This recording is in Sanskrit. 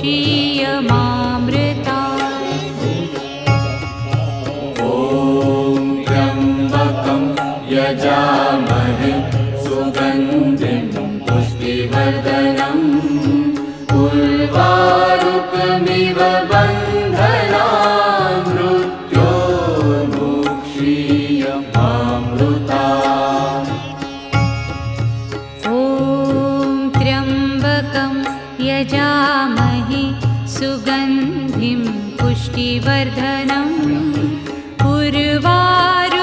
क्षीयमामृता। ॐ त्र्यम्बकं यजामहे सुगन्धिं पुष्टिवर्धनम् उर्वारुकमिव बन्धनान् मृत्योर्मुक्षीयमामृता। ॐ त्र्यम्बकं यजामहे सुगन्धिं पुष्टिवर्धनम् उर्वारुकमिव